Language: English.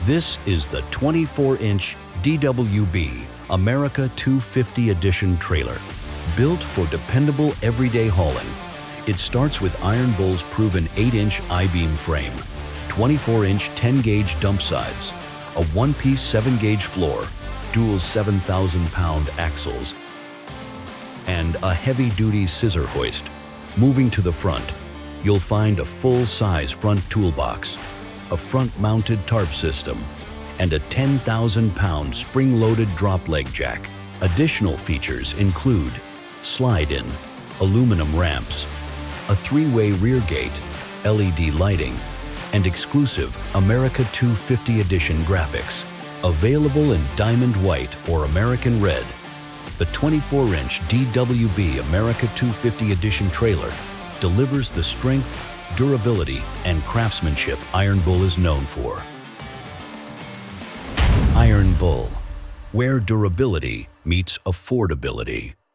This is the 24-inch DWB America 250 Edition trailer, built for dependable everyday hauling. It starts with IronBull's proven 8-inch I-beam frame, 24-inch 10-gauge dump sides, a one-piece 7-gauge floor, dual 7,000-pound axles, and a heavy-duty scissor hoist. Moving to the front, you'll find a full-size front toolbox, a front-mounted tarp system, and a 10,000-pound spring-loaded drop leg jack. Additional features include slide-in, aluminum ramps, a 3-way rear gate, LED lighting, and exclusive America 250 Edition graphics. Available in diamond white or American red, the 24-inch DWB America 250 Edition trailer delivers the strength, durability, and craftsmanship IronBull is known for. IronBull, where durability meets affordability.